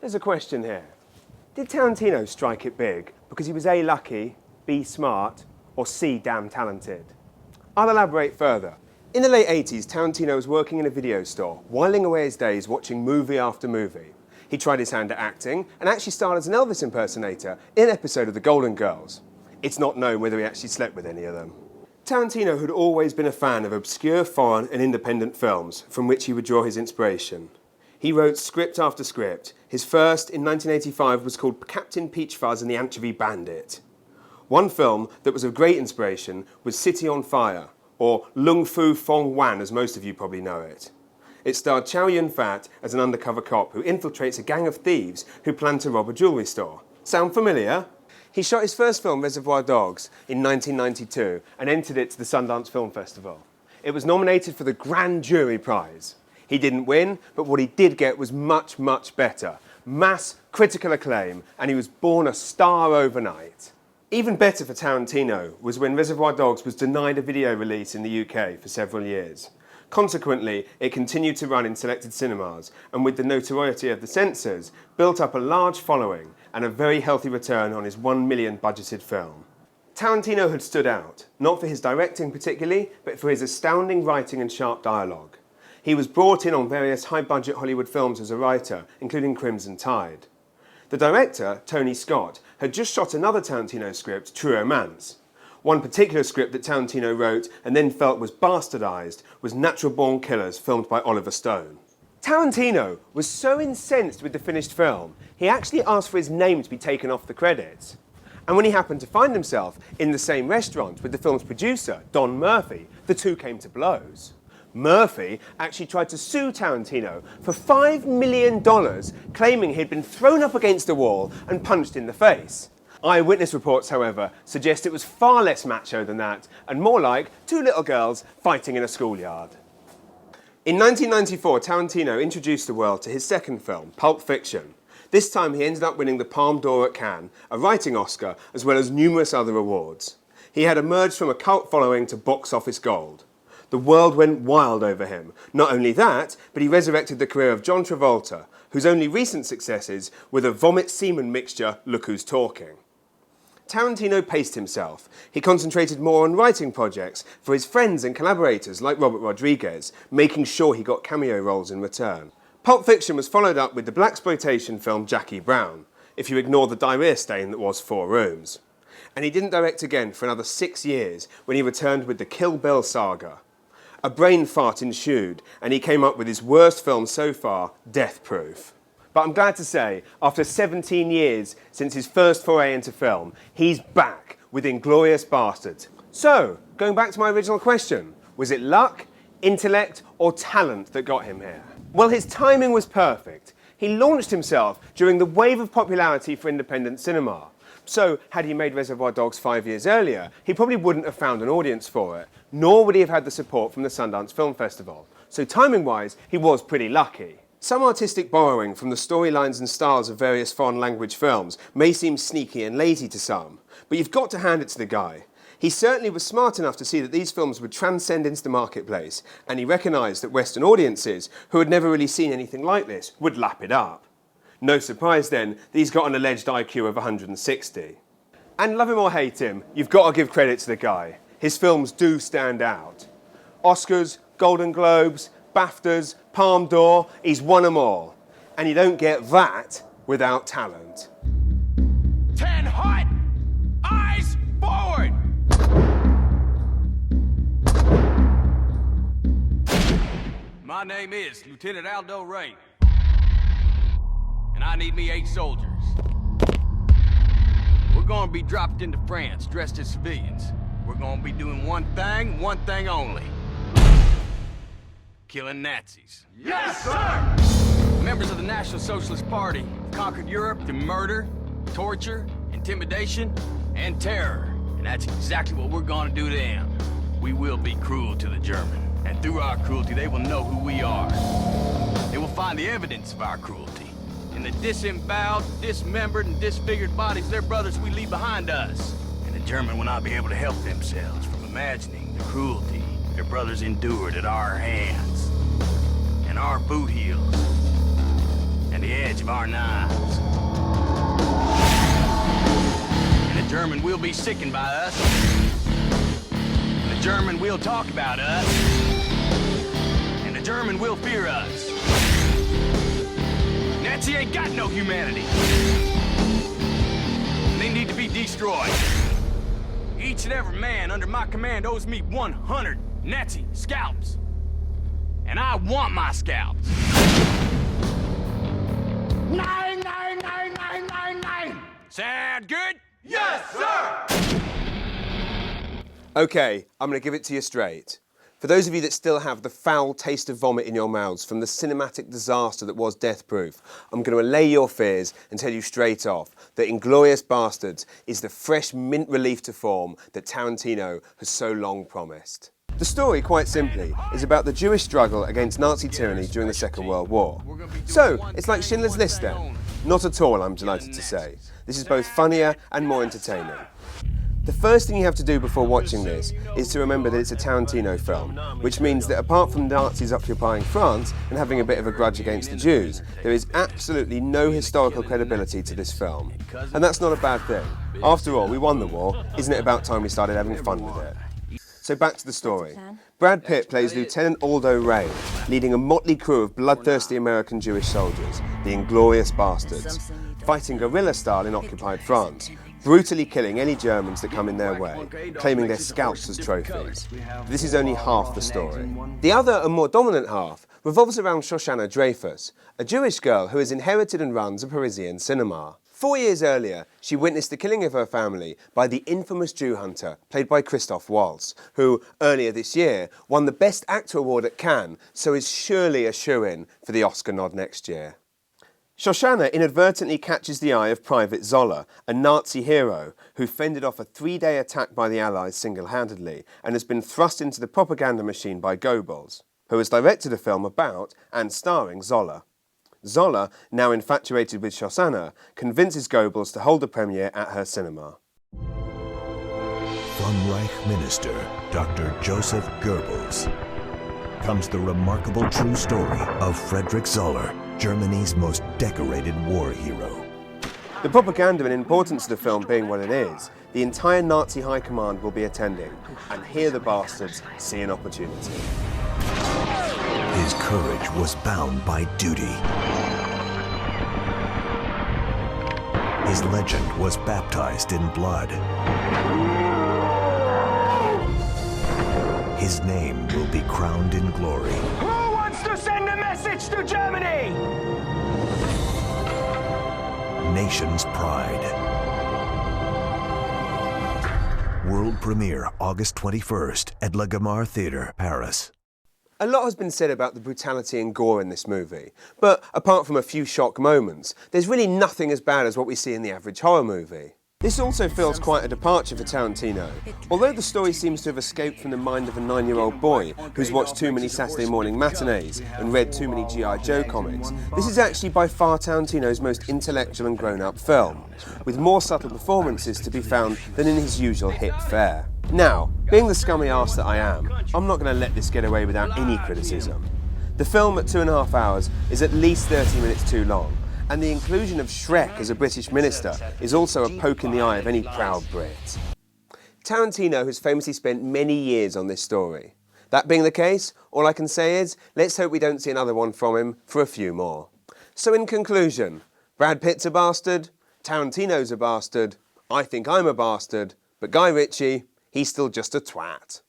There's a question here. Did Tarantino strike it big because he was A, lucky, B, smart, or C, damn talented? I'll elaborate further. In the late 80s, Tarantino was working in a video store, whiling away his days watching movie after movie. He tried his hand at acting and actually starred as an Elvis impersonator in an episode of The Golden Girls. It's not known whether he actually slept with any of them. Tarantino had always been a fan of obscure foreign and independent films from which he would draw his inspiration. He wrote script after script. His first, in 1985, was called Captain Peach Fuzz and the Anchovy Bandit. One film that was of great inspiration was City on Fire, or Lung Fu Fong Wan as most of you probably know it. It starred Chow Yun-fat as an undercover cop who infiltrates a gang of thieves who plan to rob a jewellery store. Sound familiar? He shot his first film, Reservoir Dogs, in 1992 and entered it to the Sundance Film Festival. It was nominated for the Grand Jury Prize. He didn't win, but what he did get was much, much better. Mass critical acclaim, and he was born a star overnight. Even better for Tarantino was when Reservoir Dogs was denied a video release in the UK for several years. Consequently, it continued to run in selected cinemas, and with the notoriety of the censors, built up a large following and a very healthy return on his $1 million budgeted film. Tarantino had stood out, not for his directing particularly, but for his astounding writing and sharp dialogue. He was brought in on various high-budget Hollywood films as a writer, including Crimson Tide. The director, Tony Scott, had just shot another Tarantino script, True Romance. One particular script that Tarantino wrote and then felt was bastardized was Natural Born Killers, filmed by Oliver Stone. Tarantino was so incensed with the finished film, he actually asked for his name to be taken off the credits. And when he happened to find himself in the same restaurant with the film's producer, Don Murphy, the two came to blows. Murphy actually tried to sue Tarantino for $5 million, claiming he'd been thrown up against a wall and punched in the face. Eyewitness reports, however, suggest it was far less macho than that, and more like two little girls fighting in a schoolyard. In 1994, Tarantino introduced the world to his second film, Pulp Fiction. This time he ended up winning the Palme d'Or at Cannes, a writing Oscar, as well as numerous other awards. He had emerged from a cult following to box office gold. The world went wild over him. Not only that, but he resurrected the career of John Travolta, whose only recent successes were the vomit-semen mixture, Look Who's Talking. Tarantino paced himself. He concentrated more on writing projects for his friends and collaborators like Robert Rodriguez, making sure he got cameo roles in return. Pulp Fiction was followed up with the blaxploitation film Jackie Brown, if you ignore the diarrhea stain that was 4 Rooms. And he didn't direct again for another 6 years when he returned with the Kill Bill saga. A brain fart ensued, and he came up with his worst film so far, Death Proof. But I'm glad to say, after 17 years since his first foray into film, he's back with Inglorious Basterds. So, going back to my original question, was it luck, intellect, or talent that got him here? Well, his timing was perfect. He launched himself during the wave of popularity for independent cinema. So, had he made Reservoir Dogs 5 years earlier, he probably wouldn't have found an audience for it, nor would he have had the support from the Sundance Film Festival. So timing-wise, he was pretty lucky. Some artistic borrowing from the storylines and styles of various foreign language films may seem sneaky and lazy to some, but you've got to hand it to the guy. He certainly was smart enough to see that these films would transcend into the marketplace, and he recognised that Western audiences, who had never really seen anything like this, would lap it up. No surprise then that he's got an alleged IQ of 160. And love him or hate him, you've got to give credit to the guy. His films do stand out. Oscars, Golden Globes, BAFTAs, Palme d'Or, he's won them all. And you don't get that without talent. 10 hot, eyes forward! My name is Lieutenant Aldo Ray. And I need me 8 soldiers. We're gonna be dropped into France dressed as civilians. We're gonna be doing one thing only. Killing Nazis. Yes, sir! Members of the National Socialist Party conquered Europe through murder, torture, intimidation, and terror. And that's exactly what we're gonna do to them. We will be cruel to the German. And through our cruelty, they will know who we are. They will find the evidence of our cruelty in the disemboweled, dismembered, and disfigured bodies of their brothers we leave behind us. And the German will not be able to help themselves from imagining the cruelty their brothers endured at our hands, and our boot heels, and the edge of our knives. And the German will be sickened by us. And the German will talk about us. And the German will fear us. Nazi ain't got no humanity. They need to be destroyed. Each and every man under my command owes me 100 Nazi scalps. And I want my scalps. Nine, nine, nine, nine, nine, nine. Sound good? Yes, sir! Okay, I'm going to give it to you straight. For those of you that still have the foul taste of vomit in your mouths from the cinematic disaster that was Death Proof, I'm going to allay your fears and tell you straight off that Inglorious Basterds is the fresh mint relief to form that Tarantino has so long promised. The story, quite simply, is about the Jewish struggle against Nazi tyranny during the Second World War. So, it's like Schindler's List then? Not at all, I'm delighted to say. This is both funnier and more entertaining. The first thing you have to do before watching this is to remember that it's a Tarantino film, which means that apart from Nazis occupying France and having a bit of a grudge against the Jews, there is absolutely no historical credibility to this film. And that's not a bad thing. After all, we won the war. Isn't it about time we started having fun with it? So back to the story. Brad Pitt plays Lieutenant Aldo Ray, leading a motley crew of bloodthirsty American Jewish soldiers, the Inglorious Basterds, fighting guerrilla style in occupied France, brutally killing any Germans that come in their way, claiming their scalps as trophies. This is only half the story. The other and more dominant half revolves around Shoshana Dreyfus, a Jewish girl who has inherited and runs a Parisian cinema. 4 years earlier, she witnessed the killing of her family by the infamous Jew hunter, played by Christoph Waltz, who, earlier this year, won the Best Actor award at Cannes, so is surely a shoo-in for the Oscar nod next year. Shoshana inadvertently catches the eye of Private Zoller, a Nazi hero who fended off a 3-day attack by the Allies single-handedly and has been thrust into the propaganda machine by Goebbels, who has directed a film about and starring Zoller. Zoller, now infatuated with Shoshana, convinces Goebbels to hold the premiere at her cinema. From Reich Minister Dr. Joseph Goebbels comes the remarkable true story of Friedrich Zoller, Germany's most decorated war hero. The propaganda and importance of the film being what it is, the entire Nazi high command will be attending, and here the bastards see an opportunity. His courage was bound by duty. His legend was baptized in blood. His name will be crowned in glory. Who wants to send a message to Germany? Nation's pride. World premiere August 21st at La Gamarre Theatre, Paris. A lot has been said about the brutality and gore in this movie, but apart from a few shock moments, there's really nothing as bad as what we see in the average horror movie. This also feels quite a departure for Tarantino. Although the story seems to have escaped from the mind of a 9-year-old boy who's watched too many Saturday morning matinees and read too many G.I. Joe comics, this is actually by far Tarantino's most intellectual and grown-up film, with more subtle performances to be found than in his usual hit fare. Now, being the scummy arse that I am, I'm not going to let this get away without any criticism. The film at 2.5 hours is at least 30 minutes too long, and the inclusion of Shrek as a British minister is also a poke in the eye of any proud Brit. Tarantino has famously spent many years on this story. That being the case, all I can say is, let's hope we don't see another one from him for a few more. So in conclusion, Brad Pitt's a bastard, Tarantino's a bastard, I think I'm a bastard, but Guy Ritchie, he's still just a twat.